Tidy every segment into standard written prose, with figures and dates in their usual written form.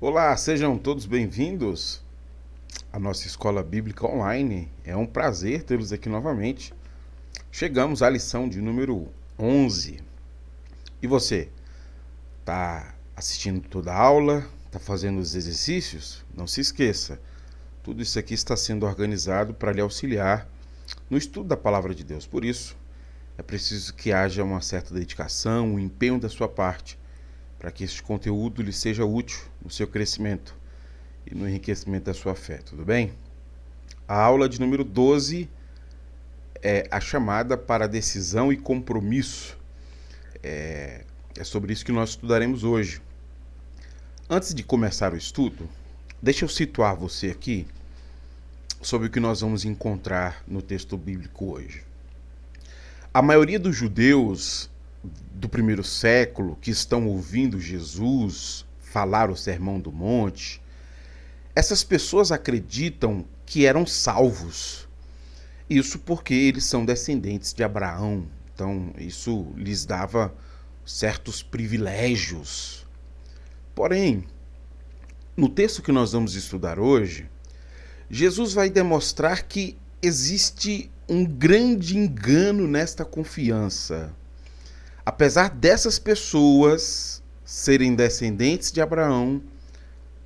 Olá, sejam todos bem-vindos à nossa escola bíblica online. É um prazer tê-los aqui novamente. Chegamos à lição de número 11. E você, está assistindo toda a aula? Está fazendo os exercícios? Não se esqueça, tudo isso aqui está sendo organizado para lhe auxiliar no estudo da palavra de Deus. Por isso, é preciso que haja uma certa dedicação, um empenho da sua parte, para que este conteúdo lhe seja útil no seu crescimento e no enriquecimento da sua fé, tudo bem? A aula de número 12 é a chamada para decisão e compromisso. É sobre isso que nós estudaremos hoje. Antes de começar o estudo, deixa eu situar você aqui sobre o que nós vamos encontrar no texto bíblico hoje. A maioria dos judeus do primeiro século que estão ouvindo Jesus falar o Sermão do Monte, essas pessoas acreditam que eram salvos. Isso porque eles são descendentes de Abraão. Então, isso lhes dava certos privilégios. Porém, no texto que nós vamos estudar hoje, Jesus vai demonstrar que existe um grande engano nesta confiança. Apesar dessas pessoas serem descendentes de Abraão,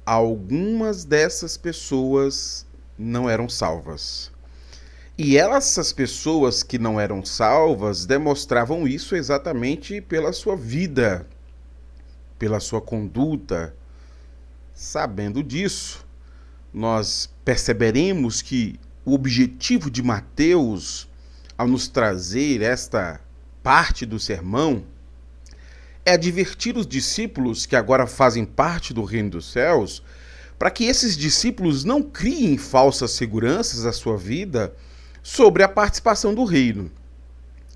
algumas dessas pessoas não eram salvas. E essas pessoas que não eram salvas demonstravam isso exatamente pela sua vida, pela sua conduta. Sabendo disso, nós perceberemos que o objetivo de Mateus, ao nos trazer esta parte do sermão, é advertir os discípulos que agora fazem parte do reino dos céus, para que esses discípulos não criem falsas seguranças à sua vida sobre a participação do reino.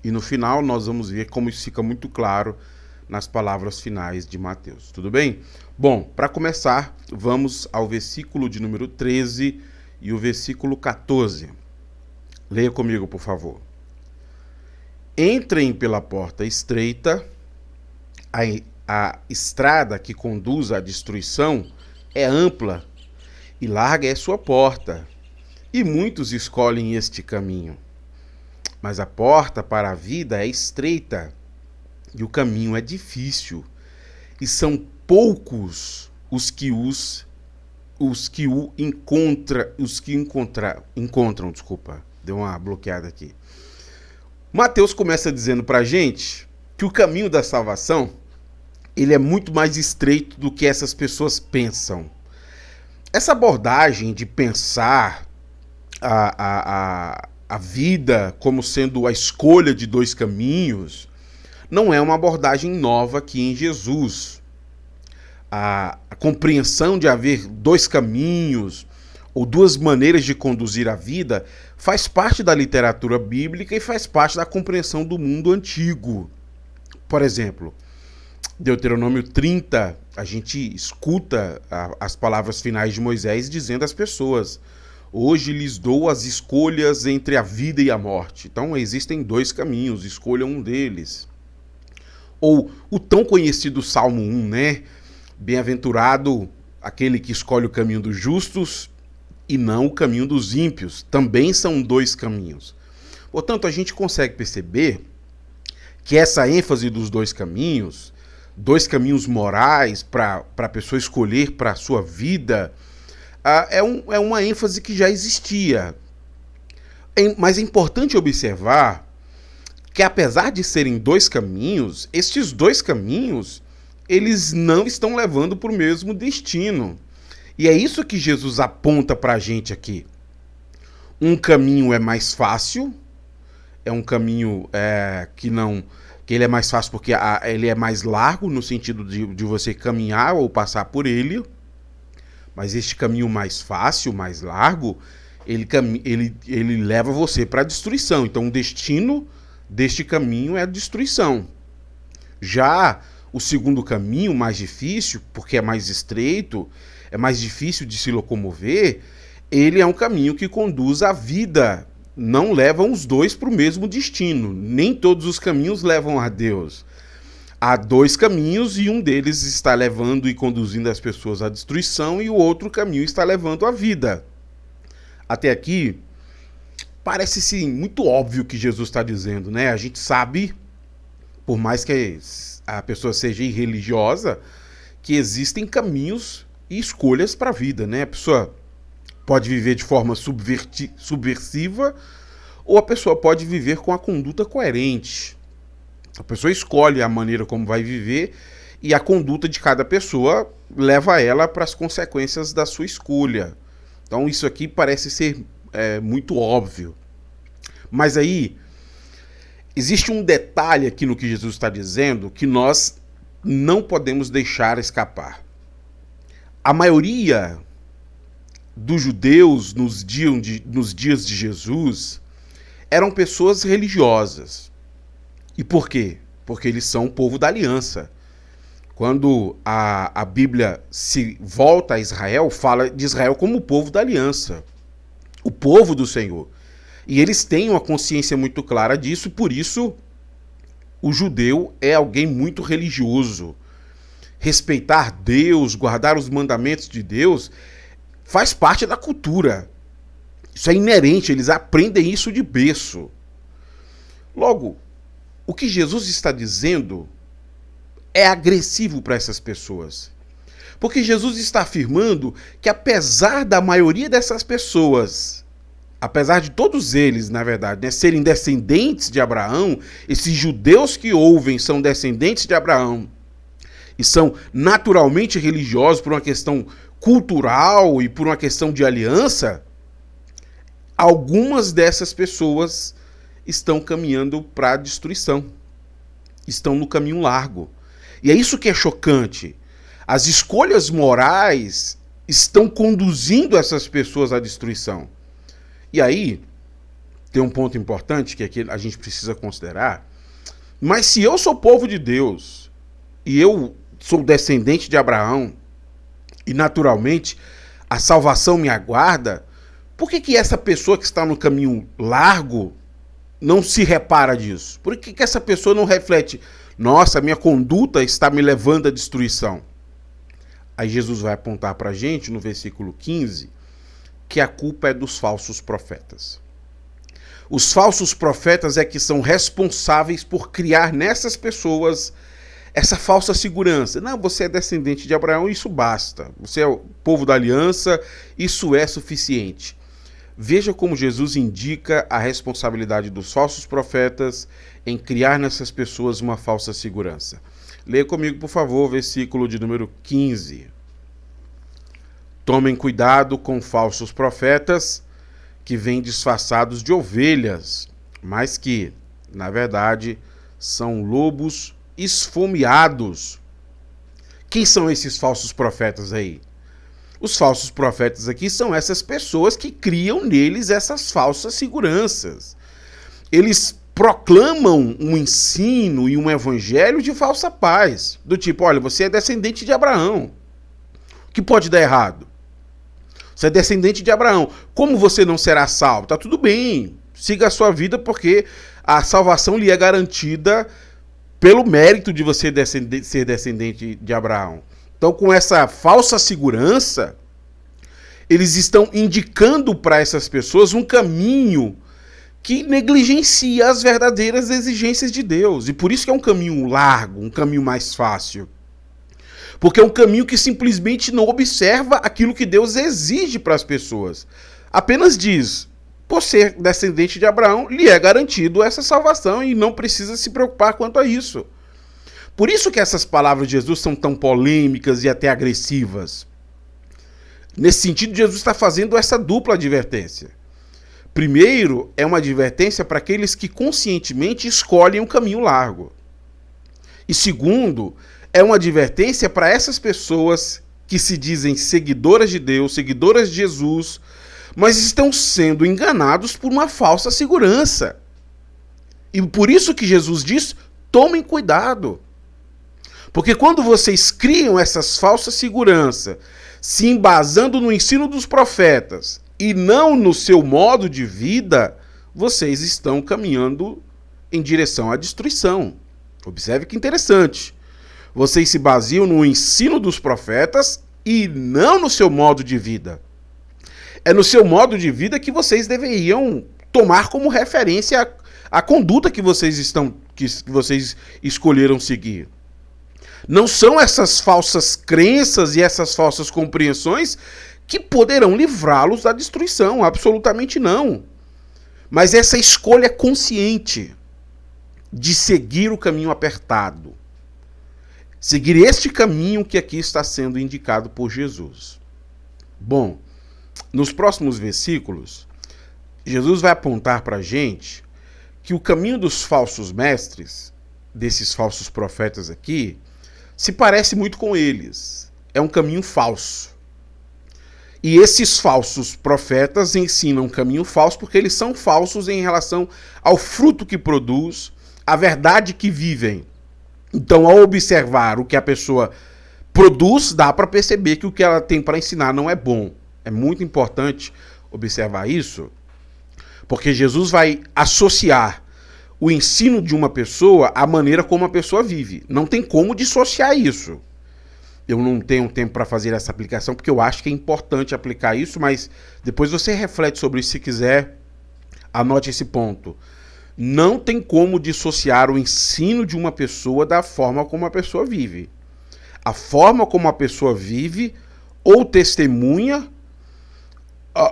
E no final nós vamos ver como isso fica muito claro nas palavras finais de Mateus. Tudo bem? Bom, para começar, vamos ao versículo de número 13 e o versículo 14. Leia comigo, por favor. Entrem pela porta estreita, a estrada que conduz à destruição é ampla e larga é sua porta, e muitos escolhem este caminho. Mas a porta para a vida é estreita e o caminho é difícil, e são poucos os que encontram, desculpa, deu uma bloqueada aqui. Mateus começa dizendo pra gente que o caminho da salvação, ele é muito mais estreito do que essas pessoas pensam. Essa abordagem de pensar a vida como sendo a escolha de dois caminhos não é uma abordagem nova aqui em Jesus. A compreensão de haver dois caminhos ou duas maneiras de conduzir a vida faz parte da literatura bíblica e faz parte da compreensão do mundo antigo. Por exemplo, Deuteronômio 30, a gente escuta as palavras finais de Moisés dizendo às pessoas: hoje lhes dou as escolhas entre a vida e a morte. Então existem dois caminhos, escolha um deles. Ou o tão conhecido Salmo 1, né? Bem-aventurado aquele que escolhe o caminho dos justos e não o caminho dos ímpios. Também são dois caminhos. Portanto, a gente consegue perceber que essa ênfase dos dois caminhos morais para a pessoa escolher para a sua vida, é uma ênfase que já existia. Mas é importante observar que, apesar de serem dois caminhos, estes dois caminhos, eles não estão levando para o mesmo destino. E é isso que Jesus aponta para a gente aqui. Um caminho é mais fácil, é um caminho que ele é mais fácil porque ele é mais largo, no sentido de você caminhar ou passar por ele. Mas este caminho mais fácil, mais largo, ele leva você para a destruição. Então o destino deste caminho é a destruição. Já o segundo caminho, mais difícil, porque é mais estreito, é mais difícil de se locomover, ele é um caminho que conduz à vida. Não levam os dois para o mesmo destino. Nem todos os caminhos levam a Deus. Há dois caminhos e um deles está levando e conduzindo as pessoas à destruição e o outro caminho está levando à vida. Até aqui, parece sim muito óbvio o que Jesus está dizendo, né? A gente sabe, por mais que a pessoa seja irreligiosa, que existem caminhos e escolhas para a vida, né? A pessoa pode viver de forma subversiva ou a pessoa pode viver com a conduta coerente. A pessoa escolhe a maneira como vai viver e a conduta de cada pessoa leva ela para as consequências da sua escolha. Então isso aqui parece ser muito óbvio. Mas aí existe um detalhe aqui no que Jesus está dizendo que nós não podemos deixar escapar. A maioria dos judeus nos dias de Jesus eram pessoas religiosas. E por quê? Porque eles são o povo da aliança. Quando a Bíblia se volta a Israel, fala de Israel como o povo da aliança, o povo do Senhor. E eles têm uma consciência muito clara disso, por isso o judeu é alguém muito religioso. Respeitar Deus, guardar os mandamentos de Deus, faz parte da cultura. Isso é inerente, eles aprendem isso de berço. Logo, o que Jesus está dizendo é agressivo para essas pessoas. Porque Jesus está afirmando que apesar da maioria dessas pessoas, apesar de todos eles, na verdade, né, serem descendentes de Abraão, esses judeus que ouvem são descendentes de Abraão e são naturalmente religiosos por uma questão cultural e por uma questão de aliança, algumas dessas pessoas estão caminhando para a destruição. Estão no caminho largo. E é isso que é chocante. As escolhas morais estão conduzindo essas pessoas à destruição. E aí, tem um ponto importante que aqui a gente precisa considerar. Mas se eu sou povo de Deus, e eu sou descendente de Abraão, e naturalmente a salvação me aguarda, por que essa pessoa que está no caminho largo não se repara disso? Por que essa pessoa não reflete? Nossa, minha conduta está me levando à destruição. Aí Jesus vai apontar para a gente, no versículo 15, que a culpa é dos falsos profetas. Os falsos profetas é que são responsáveis por criar nessas pessoas essa falsa segurança. Não, você é descendente de Abraão, isso basta. Você é o povo da aliança, isso é suficiente. Veja como Jesus indica a responsabilidade dos falsos profetas em criar nessas pessoas uma falsa segurança. Leia comigo, por favor, o versículo de número 15. Tomem cuidado com falsos profetas que vêm disfarçados de ovelhas, mas que, na verdade, são lobos esfomeados. Quem são esses falsos profetas aí? Os falsos profetas aqui são essas pessoas que criam neles essas falsas seguranças. Eles proclamam um ensino e um evangelho de falsa paz. Do tipo, olha, você é descendente de Abraão. O que pode dar errado? Você é descendente de Abraão. Como você não será salvo? Tá tudo bem. Siga a sua vida porque a salvação lhe é garantida pelo mérito de você ser descendente de Abraão. Então, com essa falsa segurança, eles estão indicando para essas pessoas um caminho que negligencia as verdadeiras exigências de Deus. E por isso que é um caminho largo, um caminho mais fácil. Porque é um caminho que simplesmente não observa aquilo que Deus exige para as pessoas. Apenas diz, por ser descendente de Abraão, lhe é garantido essa salvação e não precisa se preocupar quanto a isso. Por isso que essas palavras de Jesus são tão polêmicas e até agressivas. Nesse sentido, Jesus está fazendo essa dupla advertência. Primeiro, é uma advertência para aqueles que conscientemente escolhem um caminho largo. E segundo, é uma advertência para essas pessoas que se dizem seguidoras de Deus, seguidoras de Jesus, mas estão sendo enganados por uma falsa segurança. E por isso que Jesus diz, tomem cuidado. Porque quando vocês criam essas falsas seguranças, se embasando no ensino dos profetas e não no seu modo de vida, vocês estão caminhando em direção à destruição. Observe que interessante. Vocês se baseiam no ensino dos profetas e não no seu modo de vida. É no seu modo de vida que vocês deveriam tomar como referência a conduta que vocês escolheram seguir. Não são essas falsas crenças e essas falsas compreensões que poderão livrá-los da destruição, absolutamente não. Mas essa escolha consciente de seguir o caminho apertado. Seguir este caminho que aqui está sendo indicado por Jesus. Bom, nos próximos versículos, Jesus vai apontar para a gente que o caminho dos falsos mestres, desses falsos profetas aqui, se parece muito com eles. É um caminho falso. E esses falsos profetas ensinam um caminho falso porque eles são falsos em relação ao fruto que produz, a verdade que vivem. Então, ao observar o que a pessoa produz, dá para perceber que o que ela tem para ensinar não é bom. É muito importante observar isso, porque Jesus vai associar o ensino de uma pessoa à maneira como a pessoa vive. Não tem como dissociar isso. Eu não tenho tempo para fazer essa aplicação, porque eu acho que é importante aplicar isso, mas depois você reflete sobre isso se quiser, anote esse ponto. Não tem como dissociar o ensino de uma pessoa da forma como a pessoa vive. A forma como a pessoa vive ou testemunha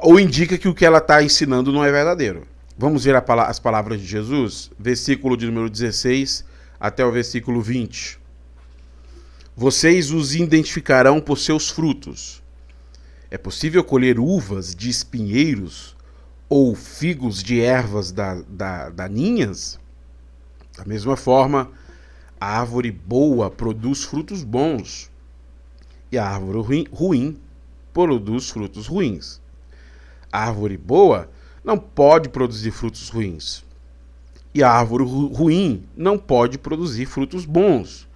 ou indica que o que ela está ensinando não é verdadeiro. Vamos ver as palavras de Jesus, versículo de número 16 até o versículo 20. Vocês os identificarão por seus frutos. É possível colher uvas de espinheiros ou figos de ervas daninhas? Da mesma forma, a árvore boa produz frutos bons e a árvore ruim produz frutos ruins. A árvore boa não pode produzir frutos ruins e a árvore ruim não pode produzir frutos bons.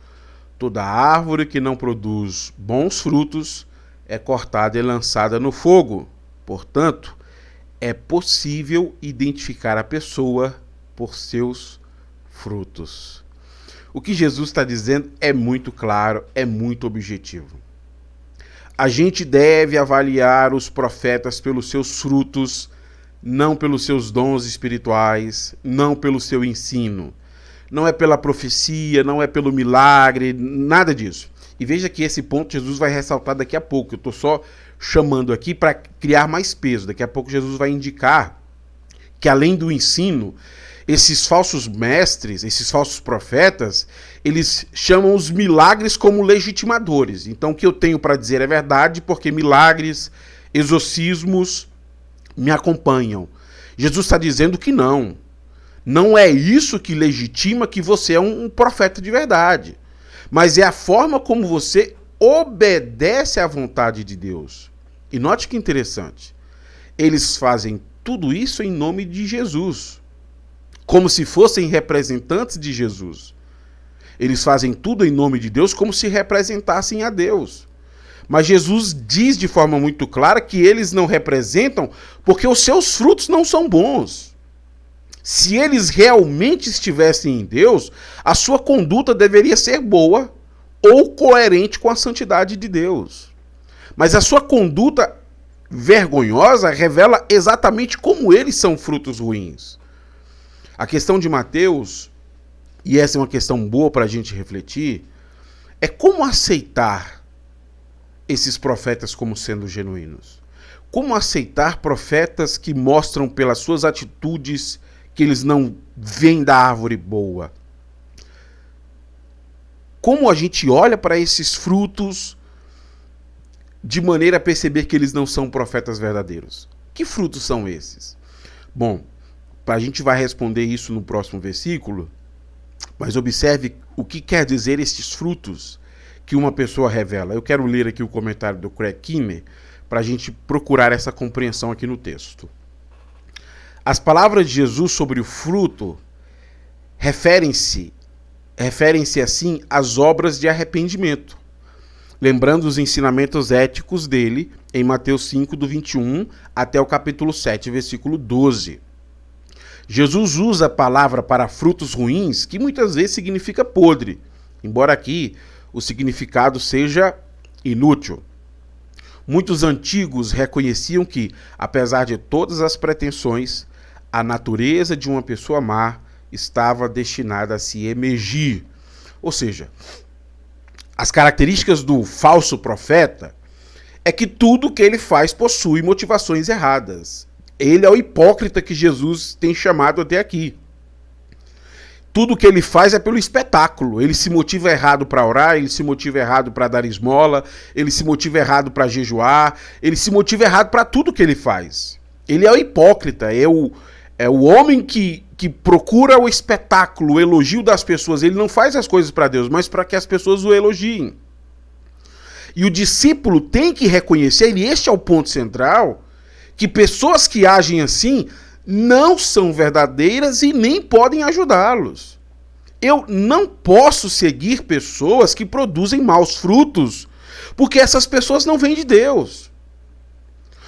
Toda árvore que não produz bons frutos é cortada e lançada no fogo. Portanto, é possível identificar a pessoa por seus frutos. O que Jesus está dizendo é muito claro, é muito objetivo. A gente deve avaliar os profetas pelos seus frutos, não pelos seus dons espirituais, não pelo seu ensino. Não é pela profecia, não é pelo milagre, nada disso. E veja que esse ponto Jesus vai ressaltar daqui a pouco. Eu estou só chamando aqui para criar mais peso. Daqui a pouco Jesus vai indicar que além do ensino, esses falsos mestres, esses falsos profetas, eles chamam os milagres como legitimadores. Então o que eu tenho para dizer é verdade, porque milagres, exorcismos me acompanham. Jesus está dizendo que não. Não é isso que legitima que você é um profeta de verdade. Mas é a forma como você obedece à vontade de Deus. E note que interessante. Eles fazem tudo isso em nome de Jesus. Como se fossem representantes de Jesus. Eles fazem tudo em nome de Deus como se representassem a Deus. Mas Jesus diz de forma muito clara que eles não representam porque os seus frutos não são bons. Se eles realmente estivessem em Deus, a sua conduta deveria ser boa ou coerente com a santidade de Deus. Mas a sua conduta vergonhosa revela exatamente como eles são frutos ruins. A questão de Mateus, e essa é uma questão boa para a gente refletir, é como aceitar esses profetas como sendo genuínos. Como aceitar profetas que mostram pelas suas atitudes que eles não vêm da árvore boa. Como a gente olha para esses frutos de maneira a perceber que eles não são profetas verdadeiros? Que frutos são esses? Bom, a gente vai responder isso no próximo versículo, mas observe o que quer dizer esses frutos que uma pessoa revela. Eu quero ler aqui o comentário do Craig Kimmer para a gente procurar essa compreensão aqui no texto. As palavras de Jesus sobre o fruto referem-se assim às obras de arrependimento, lembrando os ensinamentos éticos dele em Mateus 5, do 21 até o capítulo 7, versículo 12. Jesus usa a palavra para frutos ruins, que muitas vezes significa podre, embora aqui o significado seja inútil. Muitos antigos reconheciam que, apesar de todas as pretensões, a natureza de uma pessoa má estava destinada a se emergir. Ou seja, as características do falso profeta é que tudo que ele faz possui motivações erradas. Ele é o hipócrita que Jesus tem chamado até aqui. Tudo que ele faz é pelo espetáculo. Ele se motiva errado para orar, ele se motiva errado para dar esmola, ele se motiva errado para jejuar, ele se motiva errado para tudo que ele faz. Ele é o hipócrita, é o homem que procura o espetáculo, o elogio das pessoas. Ele não faz as coisas para Deus, mas para que as pessoas o elogiem. E o discípulo tem que reconhecer, e este é o ponto central, que pessoas que agem assim não são verdadeiras e nem podem ajudá-los. Eu não posso seguir pessoas que produzem maus frutos, porque essas pessoas não vêm de Deus.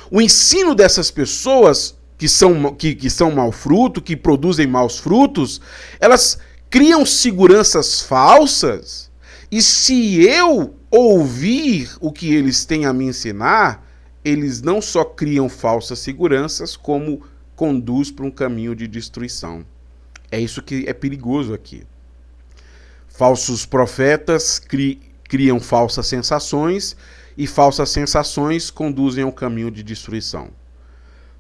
O ensino dessas pessoas que são mau fruto, que produzem maus frutos, elas criam seguranças falsas, e se eu ouvir o que eles têm a me ensinar, eles não só criam falsas seguranças, como conduz para um caminho de destruição. É isso que é perigoso aqui. Falsos profetas criam falsas sensações, e falsas sensações conduzem ao caminho de destruição.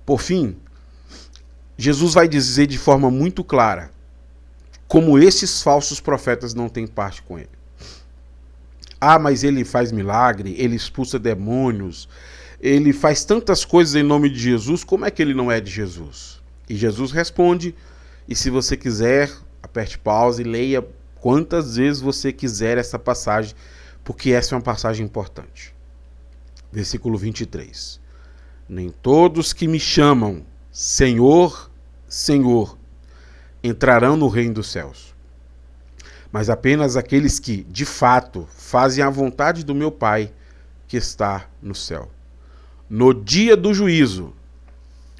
Por fim, Jesus vai dizer de forma muito clara como esses falsos profetas não têm parte com ele. Ah, mas ele faz milagre, ele expulsa demônios, ele faz tantas coisas em nome de Jesus, como é que ele não é de Jesus? E Jesus responde, e se você quiser, aperte pausa e leia quantas vezes você quiser essa passagem, porque essa é uma passagem importante. Versículo 23. Nem todos que me chamam Senhor, Senhor, entrarão no reino dos céus, mas apenas aqueles que, de fato, fazem a vontade do meu Pai que está no céu. No dia do juízo,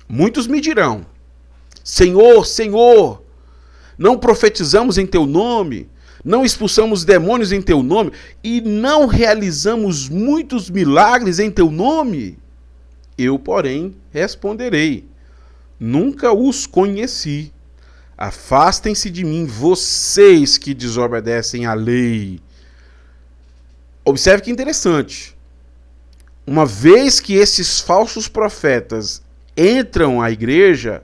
muitos me dirão, Senhor, Senhor, não profetizamos em teu nome, não expulsamos demônios em teu nome, e não realizamos muitos milagres em teu nome? Eu, porém, responderei, nunca os conheci. Afastem-se de mim, vocês que desobedecem à lei. Observe que interessante. Uma vez que esses falsos profetas entram à igreja,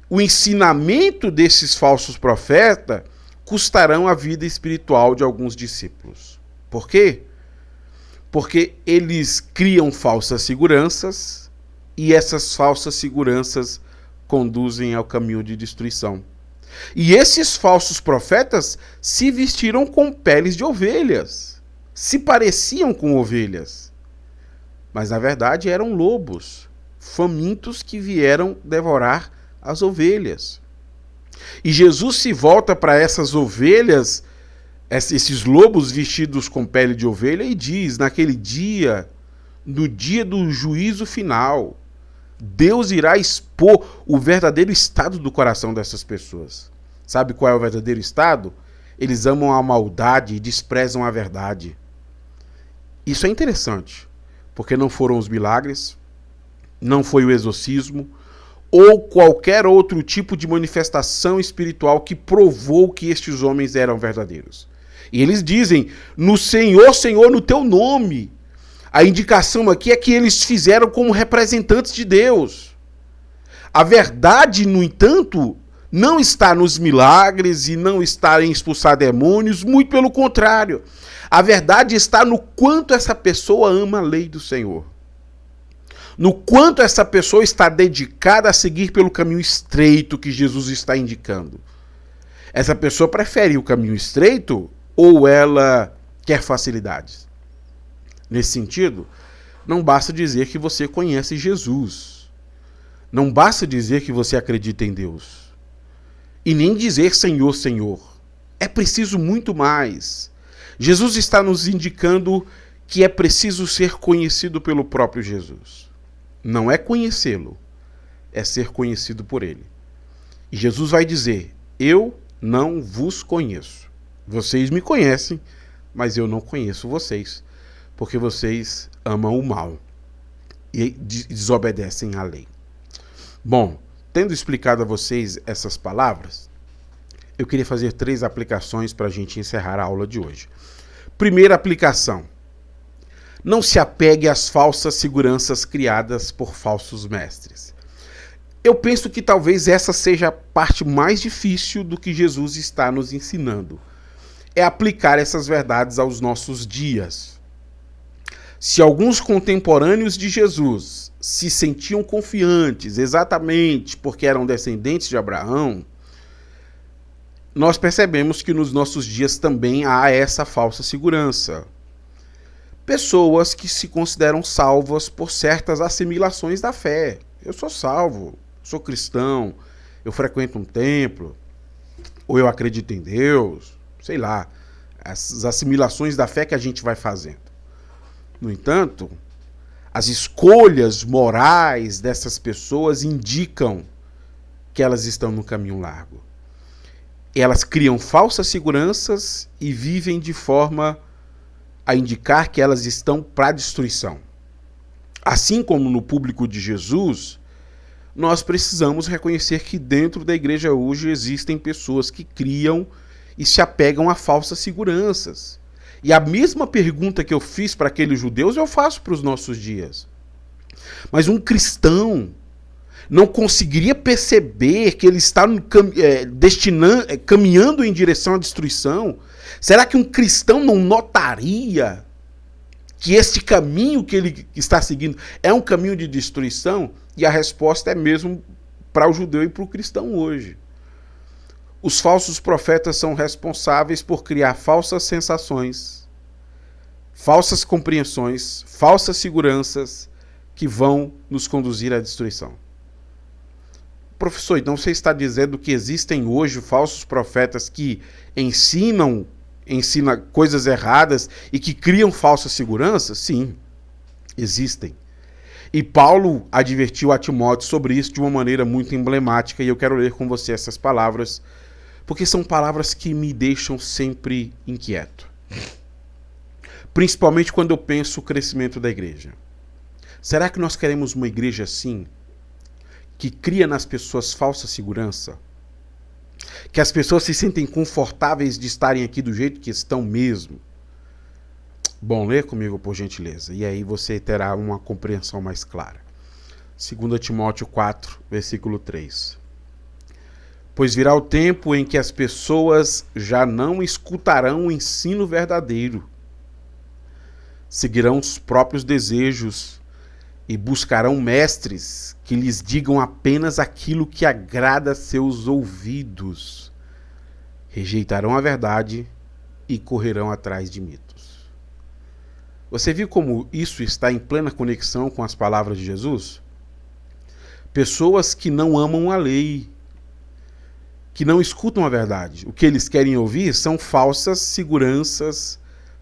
o ensinamento desses falsos profetas custarão a vida espiritual de alguns discípulos. Por quê? Porque eles criam falsas seguranças e essas falsas seguranças conduzem ao caminho de destruição. E esses falsos profetas se vestiram com peles de ovelhas, se pareciam com ovelhas, mas na verdade eram lobos, famintos que vieram devorar as ovelhas. E Jesus se volta para essas ovelhas, esses lobos vestidos com pele de ovelha, e diz, naquele dia, no dia do juízo final, Deus irá expor o verdadeiro estado do coração dessas pessoas. Sabe qual é o verdadeiro estado? Eles amam a maldade e desprezam a verdade. Isso é interessante, porque não foram os milagres, não foi o exorcismo, ou qualquer outro tipo de manifestação espiritual que provou que estes homens eram verdadeiros. E eles dizem, no Senhor, Senhor, no teu nome. A indicação aqui é que eles fizeram como representantes de Deus. A verdade, no entanto, não está nos milagres e não está em expulsar demônios, muito pelo contrário. A verdade está no quanto essa pessoa ama a lei do Senhor. No quanto essa pessoa está dedicada a seguir pelo caminho estreito que Jesus está indicando. Essa pessoa prefere o caminho estreito ou ela quer facilidades? Nesse sentido, não basta dizer que você conhece Jesus. Não basta dizer que você acredita em Deus. E nem dizer Senhor, Senhor. É preciso muito mais. Jesus está nos indicando que é preciso ser conhecido pelo próprio Jesus. Não é conhecê-lo, é ser conhecido por ele. E Jesus vai dizer: eu não vos conheço. Vocês me conhecem, mas eu não conheço vocês, porque vocês amam o mal e desobedecem à lei. Bom, tendo explicado a vocês essas palavras, eu queria fazer 3 aplicações para a gente encerrar a aula de hoje. Primeira aplicação: não se apegue às falsas seguranças criadas por falsos mestres. Eu penso que talvez essa seja a parte mais difícil do que Jesus está nos ensinando. É aplicar essas verdades aos nossos dias. Se alguns contemporâneos de Jesus se sentiam confiantes exatamente porque eram descendentes de Abraão, nós percebemos que nos nossos dias também há essa falsa segurança. Pessoas que se consideram salvas por certas assimilações da fé. Eu sou salvo, sou cristão, eu frequento um templo, ou eu acredito em Deus, sei lá, essas assimilações da fé que a gente vai fazendo. No entanto, as escolhas morais dessas pessoas indicam que elas estão no caminho largo. Elas criam falsas seguranças e vivem de forma a indicar que elas estão para a destruição. Assim como no público de Jesus, nós precisamos reconhecer que dentro da igreja hoje existem pessoas que criam e se apegam a falsas seguranças. E a mesma pergunta que eu fiz para aqueles judeus, eu faço para os nossos dias. Mas um cristão não conseguiria perceber que ele está caminhando em direção à destruição? Será que um cristão não notaria que este caminho que ele está seguindo é um caminho de destruição? E a resposta é mesmo para o judeu e para o cristão hoje. Os falsos profetas são responsáveis por criar falsas sensações, falsas compreensões, falsas seguranças que vão nos conduzir à destruição. Professor, então você está dizendo que existem hoje falsos profetas que ensinam coisas erradas e que criam falsas seguranças? Sim, existem. E Paulo advertiu a Timóteo sobre isso de uma maneira muito emblemática, e eu quero ler com você essas palavras, porque são palavras que me deixam sempre inquieto. Principalmente quando eu penso o crescimento da igreja. Será que nós queremos uma igreja assim, que cria nas pessoas falsa segurança? Que as pessoas se sentem confortáveis de estarem aqui do jeito que estão mesmo? Bom, lê comigo, por gentileza, e aí você terá uma compreensão mais clara. 2 Timóteo 4, versículo 3. Pois virá o tempo em que as pessoas já não escutarão o ensino verdadeiro, seguirão os próprios desejos e buscarão mestres que lhes digam apenas aquilo que agrada a seus ouvidos. Rejeitarão a verdade e correrão atrás de mitos. Você viu como isso está em plena conexão com as palavras de Jesus? Pessoas que não amam a lei, que não escutam a verdade. O que eles querem ouvir são falsas seguranças,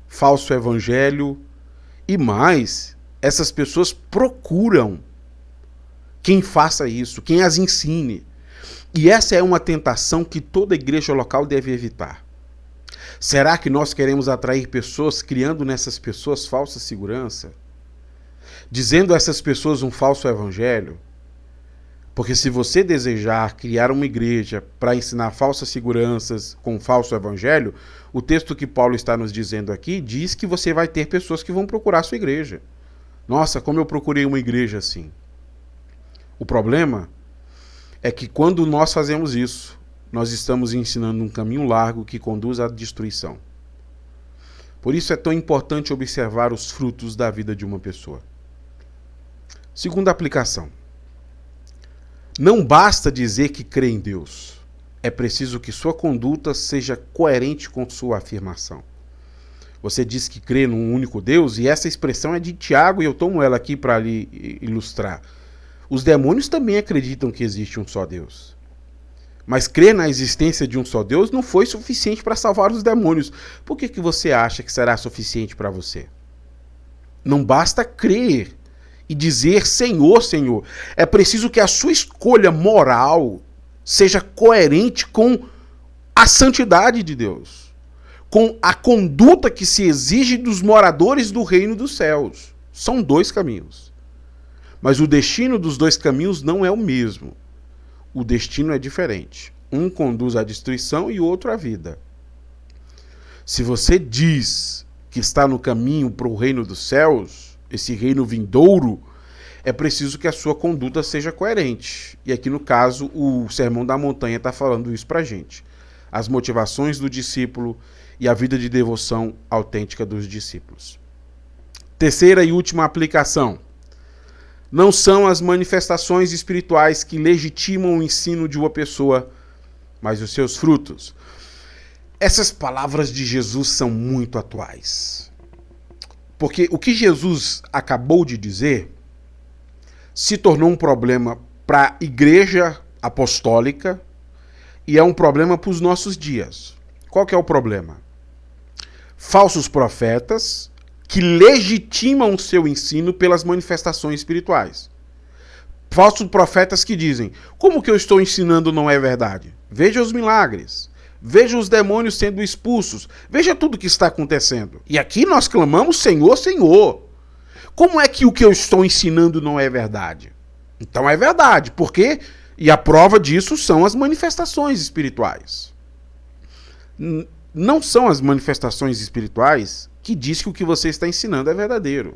falso evangelho e mais, essas pessoas procuram quem faça isso, quem as ensine. E essa é uma tentação que toda igreja local deve evitar. Será que nós queremos atrair pessoas criando nessas pessoas falsa segurança? Dizendo a essas pessoas um falso evangelho? Porque se você desejar criar uma igreja para ensinar falsas seguranças com falso evangelho, o texto que Paulo está nos dizendo aqui diz que você vai ter pessoas que vão procurar a sua igreja. Nossa, como eu procurei uma igreja assim. O problema é que quando nós fazemos isso, nós estamos ensinando um caminho largo que conduz à destruição. Por isso é tão importante observar os frutos da vida de uma pessoa. Segunda aplicação. Não basta dizer que crê em Deus. É preciso que sua conduta seja coerente com sua afirmação. Você diz que crê num único Deus, e essa expressão é de Tiago, e eu tomo ela aqui para lhe ilustrar. Os demônios também acreditam que existe um só Deus. Mas crer na existência de um só Deus não foi suficiente para salvar os demônios. Por que você acha que será suficiente para você? Não basta crer e dizer Senhor, Senhor. É preciso que a sua escolha moral seja coerente com a santidade de Deus, com a conduta que se exige dos moradores do reino dos céus. São dois caminhos. Mas o destino dos dois caminhos não é o mesmo. O destino é diferente. Um conduz à destruição e o outro à vida. Se você diz que está no caminho para o reino dos céus, esse reino vindouro, é preciso que a sua conduta seja coerente. E aqui no caso, o Sermão da Montanha está falando isso para a gente. As motivações do discípulo e a vida de devoção autêntica dos discípulos. Terceira e última aplicação. Não são as manifestações espirituais que legitimam o ensino de uma pessoa, mas os seus frutos. Essas palavras de Jesus são muito atuais. Porque o que Jesus acabou de dizer se tornou um problema para a igreja apostólica e é um problema para os nossos dias. Qual que é o problema? Falsos profetas que legitimam o seu ensino pelas manifestações espirituais. Falsos profetas que dizem, como que eu estou ensinando não é verdade? Veja os milagres, veja os demônios sendo expulsos, veja tudo o que está acontecendo. E aqui nós clamamos, Senhor, Senhor. Como é que o que eu estou ensinando não é verdade? Então é verdade, porque, e a prova disso são as manifestações espirituais. Não são as manifestações espirituais que diz que o que você está ensinando é verdadeiro.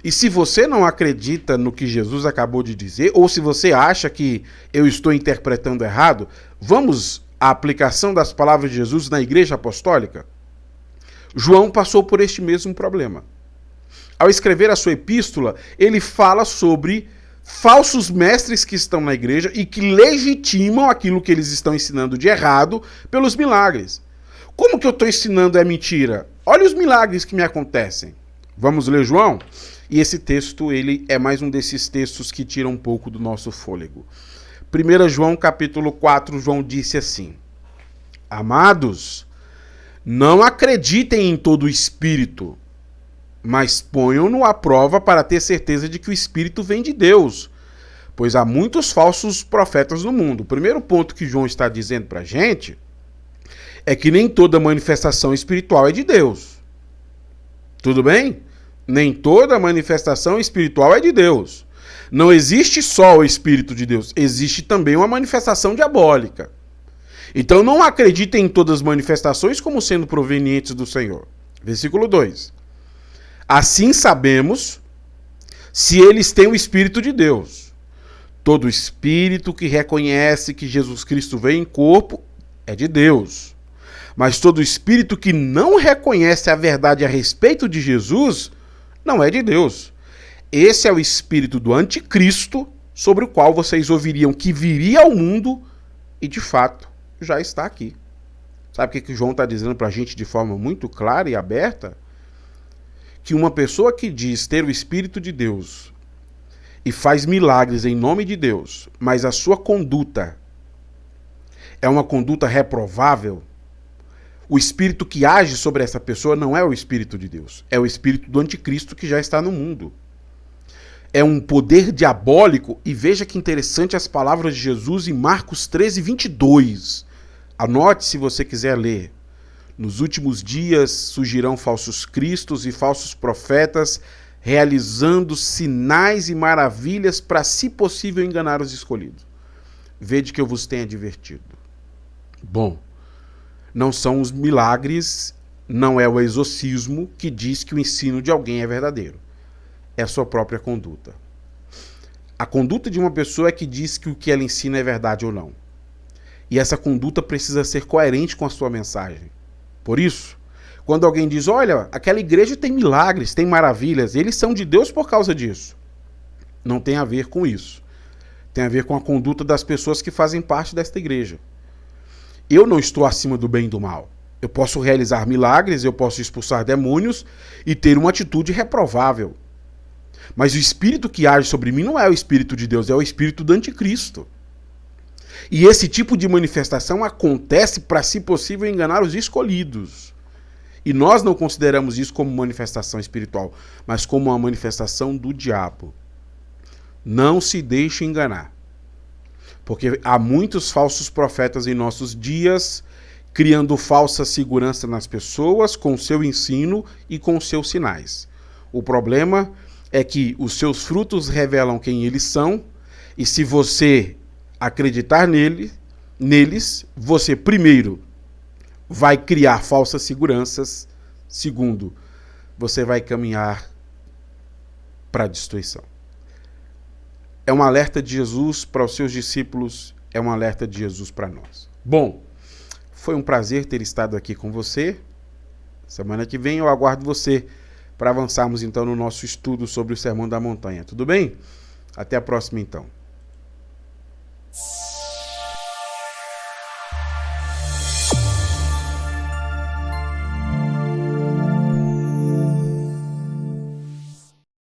E se você não acredita no que Jesus acabou de dizer, ou se você acha que eu estou interpretando errado, vamos à aplicação das palavras de Jesus na igreja apostólica? João passou por este mesmo problema. Ao escrever a sua epístola, ele fala sobre falsos mestres que estão na igreja e que legitimam aquilo que eles estão ensinando de errado pelos milagres. Como que eu estou ensinando é mentira? Olha os milagres que me acontecem. Vamos ler João? E esse texto, ele é mais um desses textos que tira um pouco do nosso fôlego. 1 João capítulo 4, João disse assim: Amados, não acreditem em todo o espírito, mas ponham-no à prova para ter certeza de que o espírito vem de Deus, pois há muitos falsos profetas no mundo. O primeiro ponto que João está dizendo para a gente é que nem toda manifestação espiritual é de Deus. Tudo bem? Nem toda manifestação espiritual é de Deus. Não existe só o Espírito de Deus, existe também uma manifestação diabólica. Então não acreditem em todas as manifestações como sendo provenientes do Senhor. Versículo 2. Assim sabemos se eles têm o Espírito de Deus. Todo espírito que reconhece que Jesus Cristo veio em corpo é de Deus. Mas todo espírito que não reconhece a verdade a respeito de Jesus não é de Deus. Esse é o espírito do anticristo, sobre o qual vocês ouviriam que viria ao mundo e, de fato, já está aqui. Sabe o que João está dizendo para a gente de forma muito clara e aberta? Que uma pessoa que diz ter o Espírito de Deus e faz milagres em nome de Deus, mas a sua conduta é uma conduta reprovável, o espírito que age sobre essa pessoa não é o Espírito de Deus, é o espírito do anticristo que já está no mundo. É um poder diabólico, e veja que interessante as palavras de Jesus em Marcos 13, 22. Anote se você quiser ler. Nos últimos dias surgirão falsos cristos e falsos profetas, realizando sinais e maravilhas para, se possível, enganar os escolhidos. Vede que eu vos tenho advertido. Bom, não são os milagres, não é o exorcismo que diz que o ensino de alguém é verdadeiro. É a sua própria conduta. A conduta de uma pessoa é que diz que o que ela ensina é verdade ou não. E essa conduta precisa ser coerente com a sua mensagem. Por isso, quando alguém diz, olha, aquela igreja tem milagres, tem maravilhas, eles são de Deus por causa disso. Não tem a ver com isso. Tem a ver com a conduta das pessoas que fazem parte desta igreja. Eu não estou acima do bem e do mal. Eu posso realizar milagres, eu posso expulsar demônios e ter uma atitude reprovável. Mas o espírito que age sobre mim não é o espírito de Deus, é o espírito do anticristo. E esse tipo de manifestação acontece para, se possível, enganar os escolhidos. E nós não consideramos isso como manifestação espiritual, mas como uma manifestação do diabo. Não se deixe enganar. Porque há muitos falsos profetas em nossos dias, criando falsa segurança nas pessoas com o seu ensino e com os seus sinais. O problema é que os seus frutos revelam quem eles são, e se você acreditar neles, você primeiro vai criar falsas seguranças, segundo, você vai caminhar para a destruição. É um alerta de Jesus para os seus discípulos, é um alerta de Jesus para nós. Bom, foi um prazer ter estado aqui com você. Semana que vem eu aguardo você para avançarmos então no nosso estudo sobre o Sermão da Montanha. Tudo bem? Até a próxima então.